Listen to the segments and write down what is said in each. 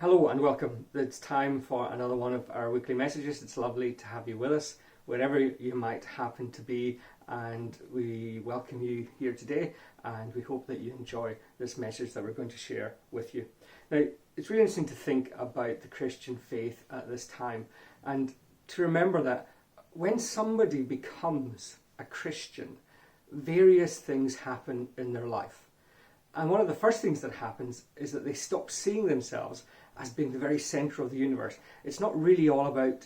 Hello and welcome. It's time for another one of our weekly messages. It's lovely to have you with us, wherever you might happen to be, and we welcome you here today, and we hope that you enjoy this message that we're going to share with you. Now, it's really interesting to think about the Christian faith at this time, and to remember that when somebody becomes a Christian, various things happen in their life. And one of the first things that happens is that they stop seeing themselves as being the very centre of the universe. It's not really all about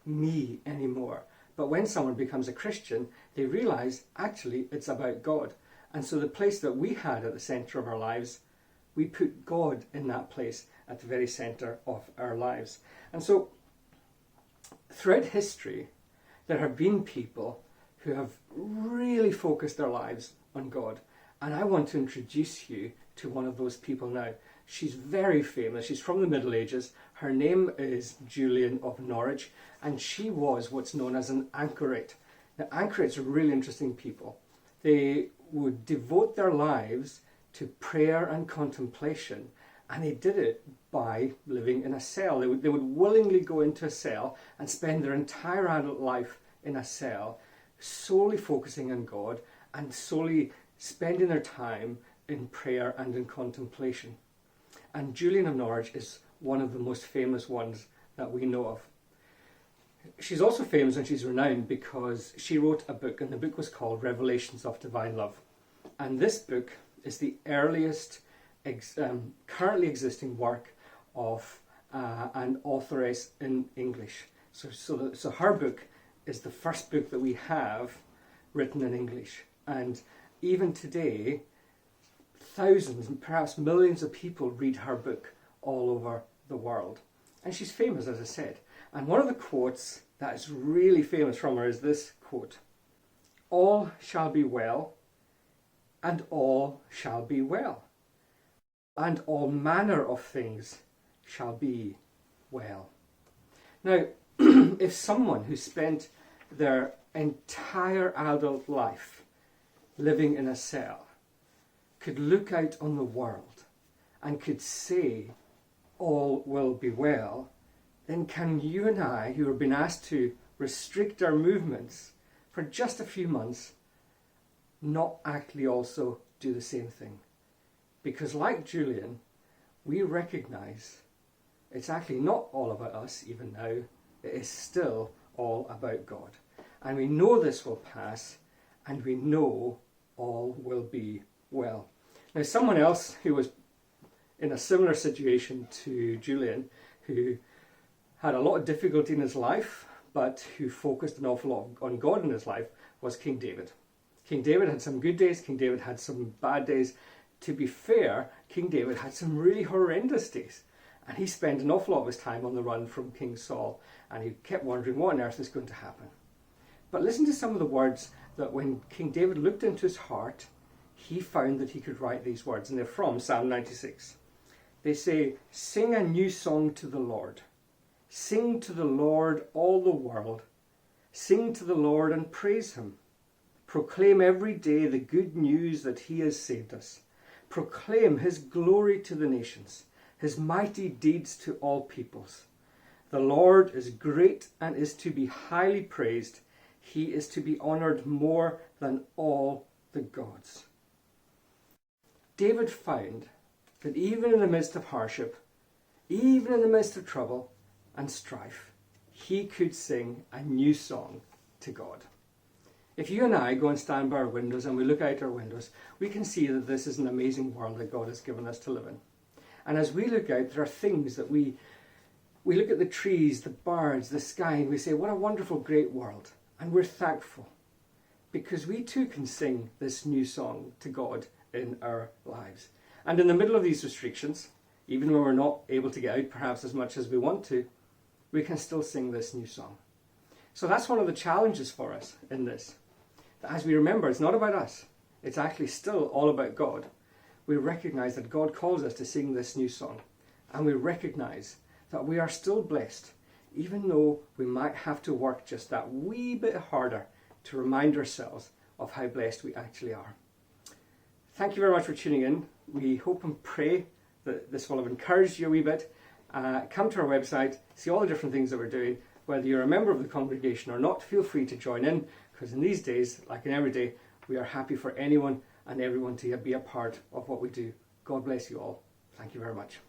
me anymore. But when someone becomes a Christian, they realise actually it's about God. And so the place that we had at the centre of our lives, we put God in that place at the very centre of our lives. And so throughout history, there have been people who have really focused their lives on God. And I want to introduce you to one of those people now. She's very famous. She's from the Middle Ages. Her name is Julian of Norwich, and she was what's known as an anchorite. Now, anchorites are really interesting people. They would devote their lives to prayer and contemplation, and they did it by living in a cell. They would willingly go into a cell and spend their entire adult life in a cell, solely focusing on God and solely spending their time in prayer and in contemplation. And Julian of Norwich is one of the most famous ones that we know of. She's also famous and she's renowned because she wrote a book, and the book was called Revelations of Divine Love. And this book is the earliest currently existing work of an authoress in English. So her book is the first book that we have written in English. And even today, thousands and perhaps millions of people read her book all over the world. And she's famous, as I said. And one of the quotes that is really famous from her is this quote: "All shall be well, and all shall be well, and all manner of things shall be well." Now, if someone who spent their entire adult life living in a cell could look out on the world and could say all will be well, then can you and I, who have been asked to restrict our movements for just a few months, not actually also do the same thing? Because like Julian, we recognise it's actually not all about us even now. It is still all about God. And we know this will pass, and we know all will be well. Now, someone else who was in a similar situation to Julian, who had a lot of difficulty in his life, but who focused an awful lot on God in his life, was King David. King David had some good days, King David had some bad days. To be fair, King David had some really horrendous days. And he spent an awful lot of his time on the run from King Saul, and he kept wondering what on earth is going to happen. But listen to some of the words that when King David looked into his heart, he found that he could write these words, and they're from Psalm 96. They say, "Sing a new song to the Lord. Sing to the Lord, all the world. Sing to the Lord and praise him. Proclaim every day the good news that he has saved us. Proclaim his glory to the nations, his mighty deeds to all peoples. The Lord is great and is to be highly praised. He is to be honoured more than all the gods." David found that even in the midst of hardship, even in the midst of trouble and strife, he could sing a new song to God. If you and I go and stand by our windows and we look out our windows, we can see that this is an amazing world that God has given us to live in. And as we look out, there are things that we look at the trees, the birds, the sky, and we say, what a wonderful, great world. And we're thankful because we too can sing this new song to God in our lives. And in the middle of these restrictions, even when we're not able to get out perhaps as much as we want to, we can still sing this new song. So that's one of the challenges for us in this. That as we remember, it's not about us. It's actually still all about God. We recognise that God calls us to sing this new song. And we recognise that we are still blessed, even though we might have to work just that wee bit harder to remind ourselves of how blessed we actually are. Thank you very much for tuning in. We hope and pray that this will have encouraged you a wee bit. come to our website, see all the different things that we're doing. Whether you're a member of the congregation or not, feel free to join in, because in these days, like in every day, we are happy for anyone and everyone to be a part of what we do. God bless you all. Thank you very much.